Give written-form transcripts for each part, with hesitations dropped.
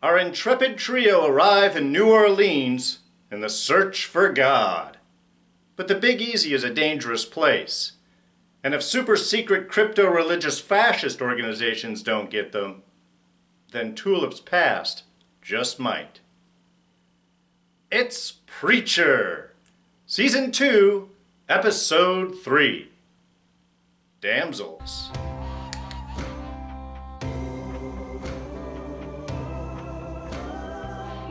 Our intrepid trio arrive in New Orleans in the search for God. But the Big Easy is a dangerous place. And if super-secret crypto-religious fascist organizations don't get them, then Tulip's past just might. It's Preacher, Season 2, Episode 3, Damsels.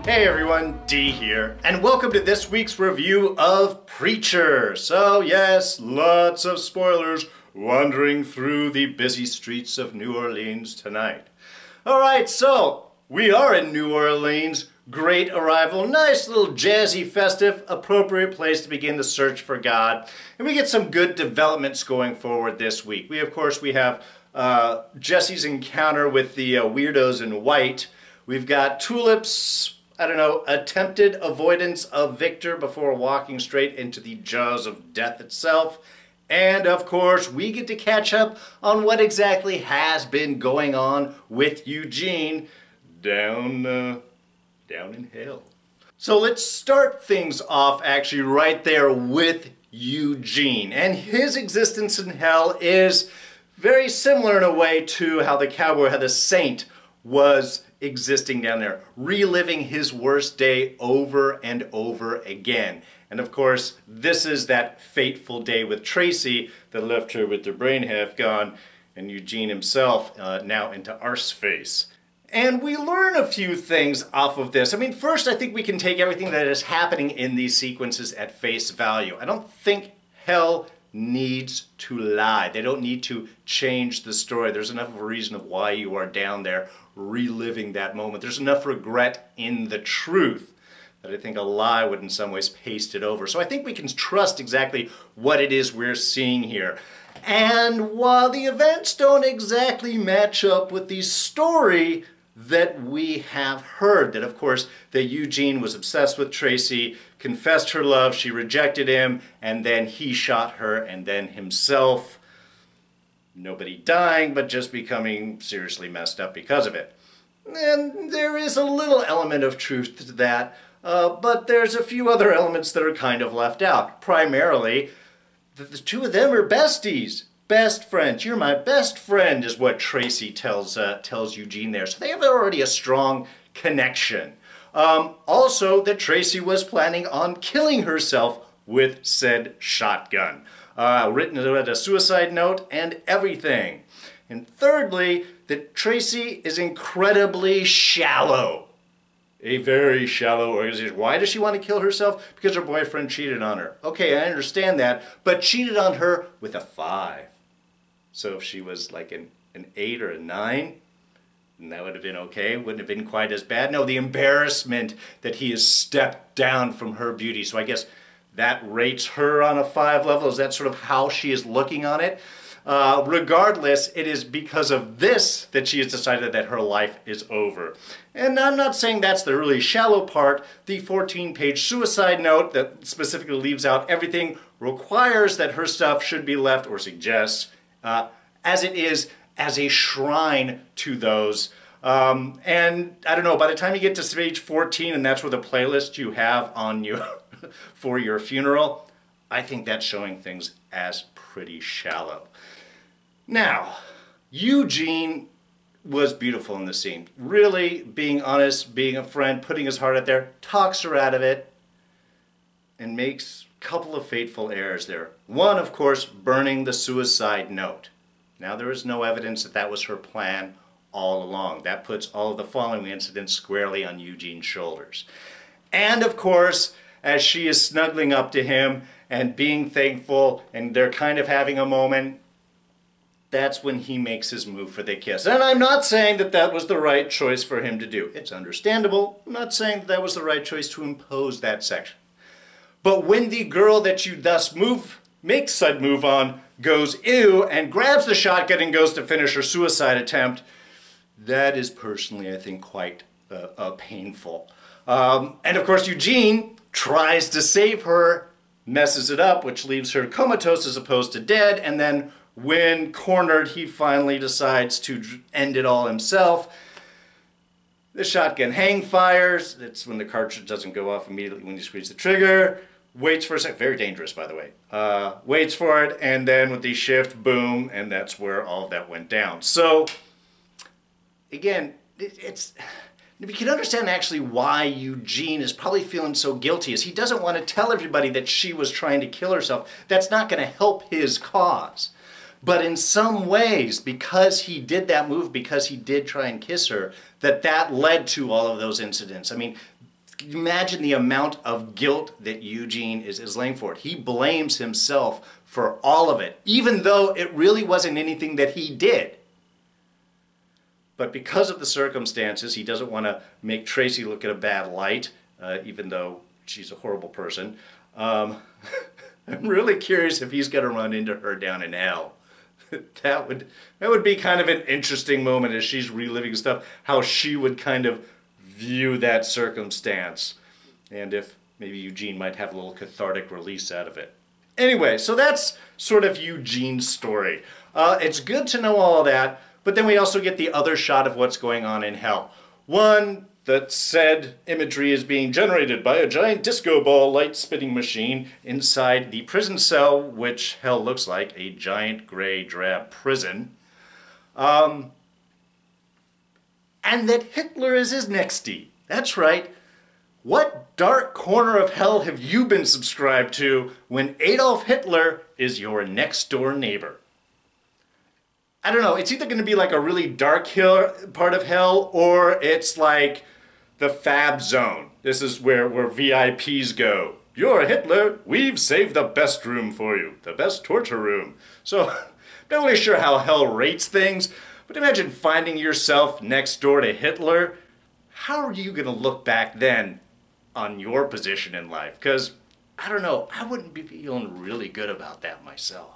Hey everyone, D here, and welcome to this week's review of Preacher. So yes, lots of spoilers wandering through the busy streets of New Orleans tonight. Alright, so we are in New Orleans. Great arrival, nice little jazzy, festive, appropriate place to begin the search for God. And we get some good developments going forward this week. We have Jesse's encounter with the weirdos in white. We've got Tulip's attempted avoidance of Victor before walking straight into the jaws of death itself. And of course, we get to catch up on what exactly has been going on with Eugene down in hell. So let's start things off actually right there with Eugene. And his existence in hell is very similar in a way to how the cowboy, how the saint was existing down there, reliving his worst day over and over again. And of course, this is that fateful day with Tracy that left her with her brain half gone, and Eugene himself now into arseface. And we learn a few things off of this. I mean, first, I think we can take everything that is happening in these sequences at face value. I don't think hell needs to lie. They don't need to change the story. There's enough of a reason of why you are down there reliving that moment. There's enough regret in the truth that I think a lie would in some ways paste it over. So I think we can trust exactly what it is we're seeing here. And while the events don't exactly match up with the story that we have heard, that of course that Eugene was obsessed with Tracy, confessed her love, she rejected him, and then he shot her and then himself. Nobody dying, but just becoming seriously messed up because of it. And there is a little element of truth to that, but there's a few other elements that are kind of left out. Primarily, the two of them are besties. Best friends. You're my best friend is what Tracy tells Eugene there. So they have already a strong connection. Also, that Tracy was planning on killing herself with said shotgun. Written as a suicide note and everything. And thirdly, that Tracy is incredibly shallow. A very shallow organization. Why does she want to kill herself? Because her boyfriend cheated on her. Okay, I understand that, but cheated on her with a 5. So if she was like an 8 or a 9, then that would have been okay. Wouldn't have been quite as bad. No, the embarrassment that he has stepped down from her beauty. So I guess that rates her on a 5 level. Is that sort of how she is looking on it? Regardless, it is because of this that she has decided that her life is over. And I'm not saying that's the really shallow part. The 14-page suicide note that specifically leaves out everything requires that her stuff should be left, or suggests, as it is, as a shrine to those. And I don't know, by the time you get to page 14 and that's where the playlist you have on you for your funeral, I think that's showing things as pretty shallow. Now, Eugene was beautiful in the scene. Really being honest, being a friend, putting his heart out there, talks her out of it, and makes a couple of fateful errors there. One, of course, burning the suicide note. Now, there is no evidence that that was her plan all along. That puts all of the following incidents squarely on Eugene's shoulders. And, of course, as she is snuggling up to him and being thankful, and they're kind of having a moment, that's when he makes his move for the kiss. And I'm not saying that that was the right choice for him to do. It's understandable. I'm not saying that that was the right choice to impose that section. But when the girl that you thus makes said move on goes ew and grabs the shotgun and goes to finish her suicide attempt, that is personally, I think, quite painful. And of course, Eugene tries to save her, messes it up, which leaves her comatose as opposed to dead, and then when cornered, he finally decides to end it all himself. The shotgun hang fires. That's when the cartridge doesn't go off immediately when you squeeze the trigger. Waits for a second. Very dangerous, by the way. Waits for it, and then with the shift, boom, and that's where all of that went down. So, again, we can understand actually why Eugene is probably feeling so guilty, is he doesn't want to tell everybody that she was trying to kill herself. That's not going to help his cause. But in some ways, because he did that move, because he did try and kiss her, that led to all of those incidents. I mean, imagine the amount of guilt that Eugene is laying for it. He blames himself for all of it, even though it really wasn't anything that he did. But because of the circumstances, he doesn't want to make Tracy look at a bad light, even though she's a horrible person. I'm really curious if he's going to run into her down in hell. That would be kind of an interesting moment as she's reliving stuff, how she would kind of view that circumstance, and if maybe Eugene might have a little cathartic release out of it. Anyway, so that's sort of Eugene's story. It's good to know all that, but then we also get the other shot of what's going on in hell. One, that said imagery is being generated by a giant disco ball light-spitting machine inside the prison cell, which hell looks like a giant gray drab prison. And that Hitler is his nextie. That's right. What dark corner of hell have you been subscribed to when Adolf Hitler is your next-door neighbor? I don't know, it's either going to be like a really dark part of hell, or it's like the Fab Zone. This is where VIPs go. You're Hitler, we've saved the best room for you, the best torture room. So, not really sure how hell rates things, but imagine finding yourself next door to Hitler. How are you going to look back then on your position in life? Because, I don't know, I wouldn't be feeling really good about that myself.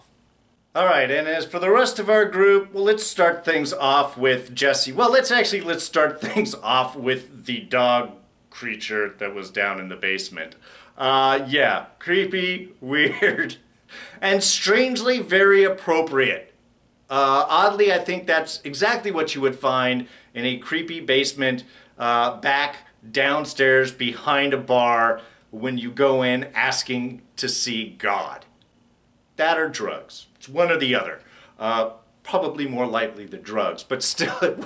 Alright, and as for the rest of our group, well, let's start things off with Jesse. Well, let's start things off with the dog creature that was down in the basement. Yeah, creepy, weird, and strangely very appropriate. Oddly, I think that's exactly what you would find in a creepy basement back downstairs behind a bar when you go in asking to see God. That or drugs. It's one or the other. Probably more likely the drugs, but still it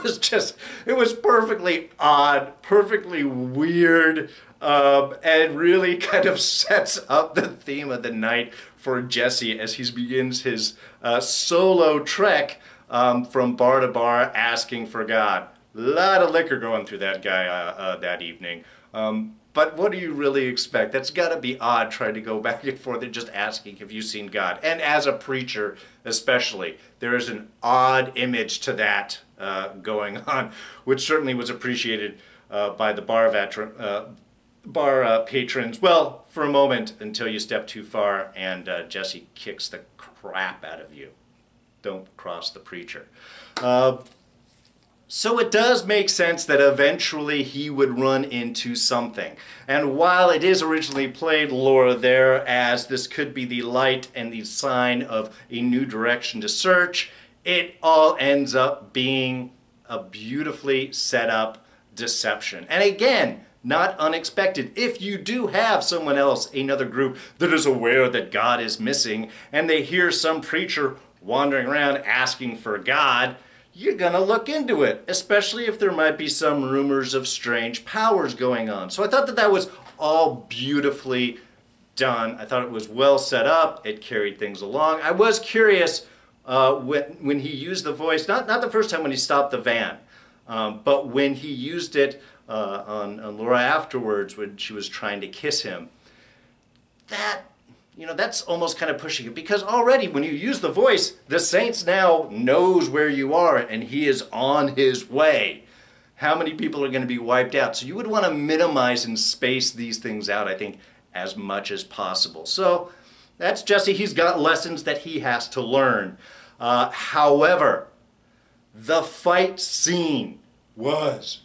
was perfectly odd, perfectly weird, and really kind of sets up the theme of the night for Jesse as he begins his solo trek from bar to bar asking for God. A lot of liquor going through that guy that evening. But what do you really expect? That's got to be odd trying to go back and forth and just asking, have you seen God? And as a preacher especially, there is an odd image to that going on, which certainly was appreciated by the bar patrons. Well, for a moment, until you step too far and Jesse kicks the crap out of you. Don't cross the preacher. So it does make sense that eventually he would run into something. And while it is originally played lore there as this could be the light and the sign of a new direction to search, it all ends up being a beautifully set up deception. And again, not unexpected. If you do have someone else, another group, that is aware that God is missing, and they hear some preacher wandering around asking for God, you're going to look into it, especially if there might be some rumors of strange powers going on. So I thought that was all beautifully done. I thought it was well set up. It carried things along. I was curious when he used the voice, not the first time when he stopped the van, but when he used it on Laura afterwards when she was trying to kiss him. That's almost kind of pushing it, because already when you use the voice, the Saints now knows where you are and he is on his way. How many people are going to be wiped out? So you would want to minimize and space these things out, I think, as much as possible. So that's Jesse. He's got lessons that he has to learn. However, the fight scene was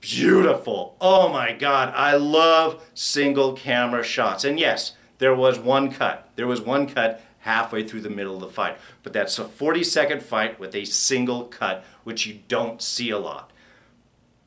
beautiful. Oh my God, I love single camera shots. And yes, there was one cut. There was one cut halfway through the middle of the fight. But that's a 40-second fight with a single cut, which you don't see a lot.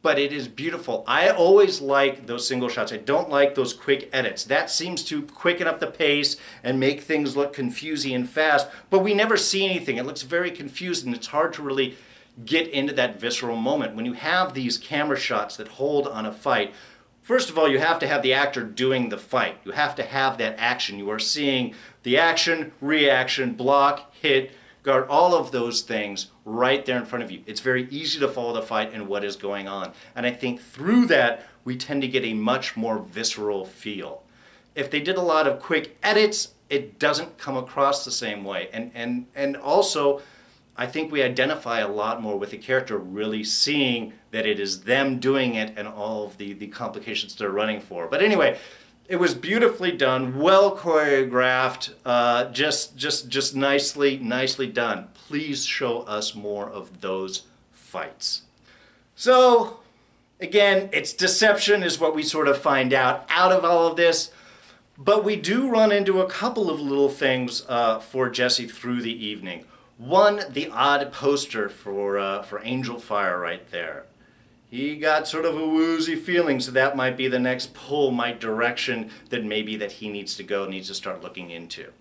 but it is beautiful. I always like those single shots. I don't like those quick edits. That seems to quicken up the pace and make things look confusing and fast, but we never see anything. It looks very confused, and it's hard to really get into that visceral moment. When you have these camera shots that hold on a fight, first of all, you have to have the actor doing the fight. You have to have that action. You are seeing the action, reaction, block, hit, guard, all of those things right there in front of you. It's very easy to follow the fight and what is going on. And I think through that, we tend to get a much more visceral feel. If they did a lot of quick edits, it doesn't come across the same way. And also, I think we identify a lot more with the character really seeing that it is them doing it and all of the complications they're running for. But anyway, it was beautifully done, well choreographed, just nicely done. Please show us more of those fights. So, again, it's deception is what we sort of find out of all of this. But we do run into a couple of little things for Jesse through the evening. One, the odd poster for Angel Fire right there. He got sort of a woozy feeling, so that might be the next pull, direction that maybe that he needs to start looking into.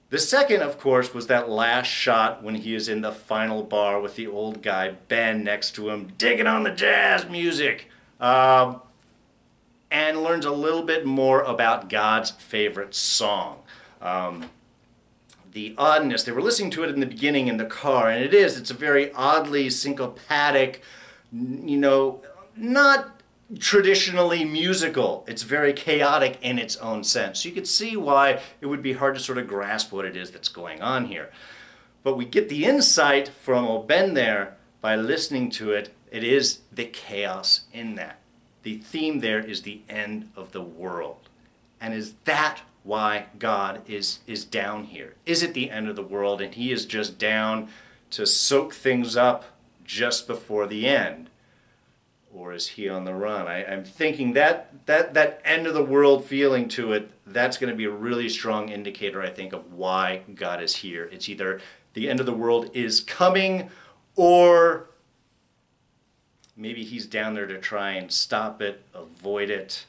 The second, of course, was that last shot when he is in the final bar with the old guy, Ben, next to him, digging on the jazz music, and learns a little bit more about God's favorite song. The oddness, they were listening to it in the beginning in the car, and it's a very oddly syncopatic, not traditionally musical. It's very chaotic in its own sense. So you could see why it would be hard to sort of grasp what it is that's going on here. But we get the insight from Ben there by listening to it. It is the chaos in that. The theme there is the end of the world. And is that why God is down here? Is it the end of the world and he is just down to soak things up just before the end? Or is he on the run? I'm thinking that end of the world feeling to it, that's going to be a really strong indicator, I think, of why God is here. It's either the end of the world is coming, or maybe he's down there to try and stop it, avoid it.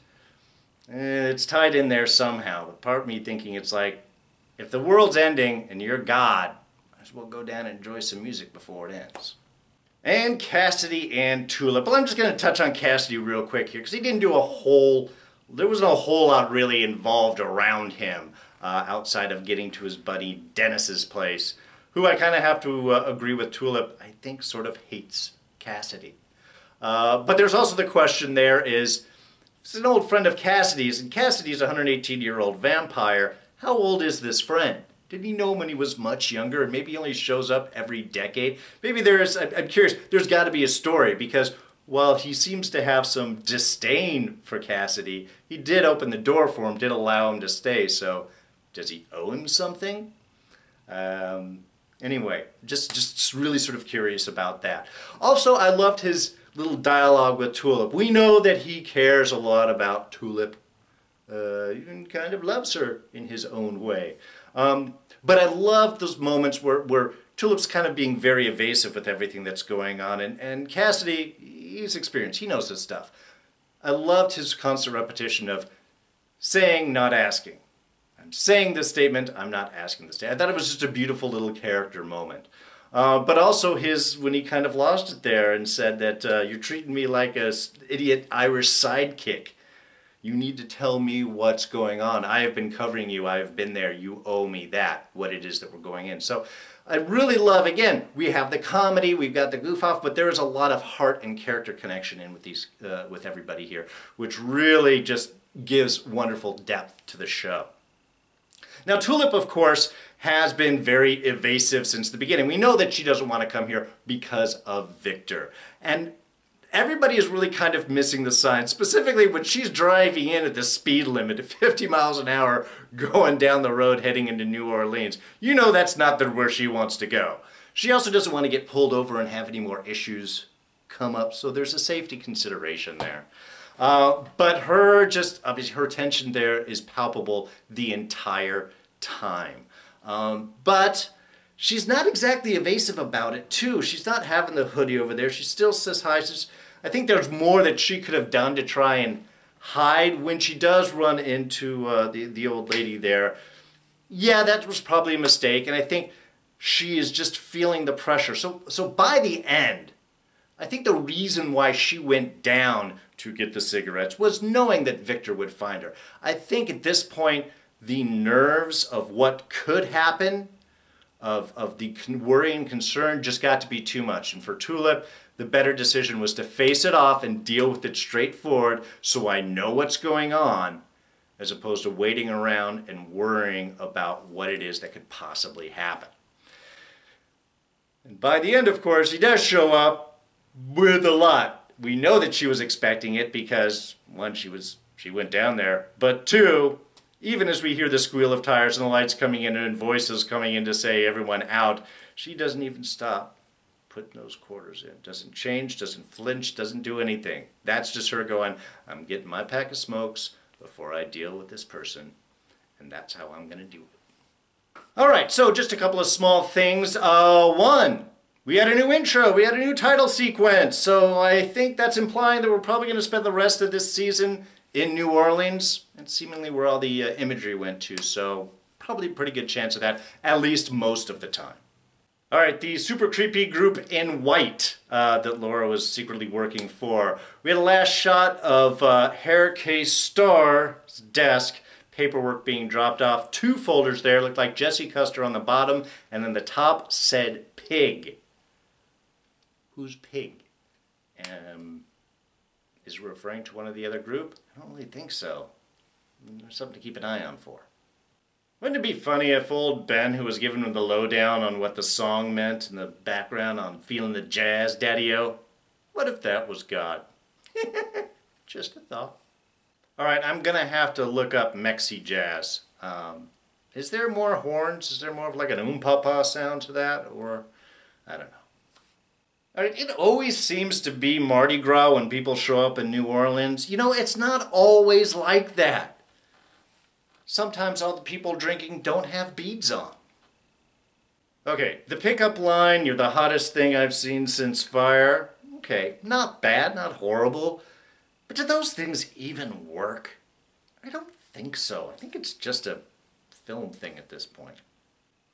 It's tied in there somehow. But part of me thinking it's like, if the world's ending and you're God, might as well go down and enjoy some music before it ends. And Cassidy and Tulip. Well, I'm just going to touch on Cassidy real quick here, because he didn't do there wasn't a whole lot really involved around him outside of getting to his buddy Dennis's place, who I kind of have to agree with Tulip, I think sort of hates Cassidy. But there's also the question there is, it's an old friend of Cassidy's, and Cassidy's a 118-year-old vampire. How old is this friend? Did he know him when he was much younger, and maybe he only shows up every decade? Maybe I'm curious, there's got to be a story, because while he seems to have some disdain for Cassidy, he did open the door for him, did allow him to stay, so does he owe him something? Anyway, just really sort of curious about that. Also, I loved his little dialogue with Tulip. We know that he cares a lot about Tulip. Even kind of loves her in his own way. But I love those moments where Tulip's kind of being very evasive with everything that's going on, and Cassidy, he's experienced, he knows this stuff. I loved his constant repetition of saying, not asking. I'm saying this statement, I'm not asking this statement. I thought it was just a beautiful little character moment. But also when he kind of lost it there and said that you're treating me like a idiot Irish sidekick. You need to tell me what's going on. I have been covering you. I have been there. You owe me that, what it is that we're going in. So I really love, again, we have the comedy, we've got the goof off, but there is a lot of heart and character connection in with everybody here, which really just gives wonderful depth to the show. Now, Tulip, of course, has been very evasive since the beginning. We know that she doesn't want to come here because of Victor. And everybody is really kind of missing the sign, specifically when she's driving in at the speed limit at 50 miles an hour going down the road heading into New Orleans. You know that's not where she wants to go. She also doesn't want to get pulled over and have any more issues come up, so there's a safety consideration there. But obviously her tension there is palpable the entire time. But she's not exactly evasive about it, too. She's not having the hoodie over there. She still says hi. I think there's more that she could have done to try and hide when she does run into the old lady there. Yeah, that was probably a mistake, and I think she is just feeling the pressure. So by the end, I think the reason why she went down to get the cigarettes was knowing that Victor would find her. I think at this point, the nerves of what could happen, of the worry and concern, just got to be too much. And for Tulip, the better decision was to face it off and deal with it straightforward so I know what's going on, as opposed to waiting around and worrying about what it is that could possibly happen. And by the end, of course, he does show up with a lot. We know that she was expecting it because, one, she went down there, but two, even as we hear the squeal of tires and the lights coming in and voices coming in to say everyone out, she doesn't even stop putting those quarters in. Doesn't change, doesn't flinch, doesn't do anything. That's just her going, I'm getting my pack of smokes before I deal with this person, and that's how I'm going to do it. All right, so just a couple of small things. One, we had a new intro, we had a new title sequence, so I think that's implying that we're probably going to spend the rest of this season in New Orleans, and seemingly where all the imagery went to, so probably a pretty good chance of that, at least most of the time. All right, the super creepy group in white that Laura was secretly working for. We had a last shot of Hair Case Star's desk, paperwork being dropped off. 2 folders there, looked like Jesse Custer on the bottom, and then the top said pig. Who's pig? Is it referring to one of the other group? I don't really think so. There's something to keep an eye on for. Wouldn't it be funny if old Ben, who was giving him the lowdown on what the song meant in the background on Feeling the Jazz, Daddy-O? What if that was God? Just a thought. All right, I'm going to have to look up Mexi Jazz. Is there more horns? Is there more of like an oom-papa sound to that? Or, I don't know. All right, it always seems to be Mardi Gras when people show up in New Orleans. You know, it's not always like that. Sometimes all the people drinking don't have beads on. Okay, the pickup line, you're the hottest thing I've seen since Fire. Okay, not bad, not horrible. But do those things even work? I don't think so. I think it's just a film thing at this point.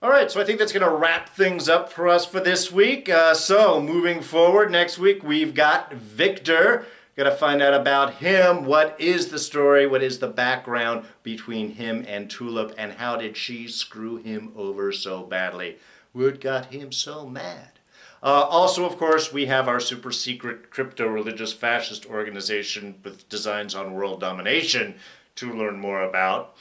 Alright, so I think that's going to wrap things up for us for this week. So, moving forward, next week we've got Victor. Got to find out about him. What is the story? What is the background between him and Tulip? And how did she screw him over so badly? What got him so mad? Also, of course, we have our super secret crypto-religious fascist organization with designs on world domination to learn more about.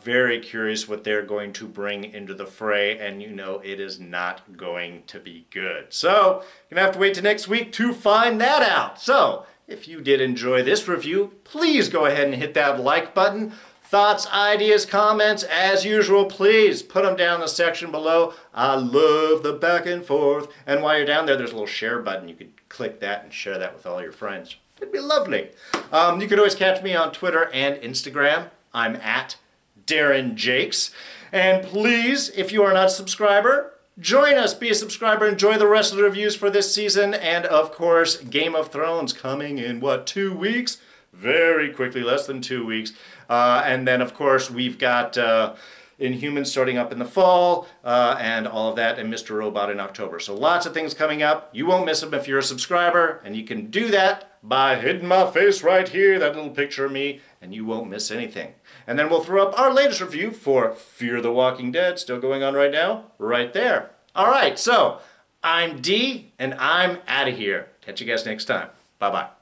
Very curious what they're going to bring into the fray, and you know it is not going to be good. So, you're going to have to wait till next week to find that out. So, if you did enjoy this review, please go ahead and hit that like button. Thoughts, ideas, comments, as usual, please put them down in the section below. I love the back and forth. And while you're down there, there's a little share button. You could click that and share that with all your friends. It'd be lovely. You can always catch me on Twitter and Instagram. I'm at Darren Jakes. And please, if you are not a subscriber, join us, be a subscriber, enjoy the rest of the reviews for this season, and of course, Game of Thrones coming in, what, 2 weeks? Very quickly, less than 2 weeks. And then, of course, we've got Inhumans starting up in the fall, and all of that, and Mr. Robot in October. So lots of things coming up. You won't miss them if you're a subscriber, and you can do that by hitting my face right here, that little picture of me, and you won't miss anything. And then we'll throw up our latest review for Fear the Walking Dead, still going on right now, right there. All right, so I'm D, and I'm out of here. Catch you guys next time. Bye-bye.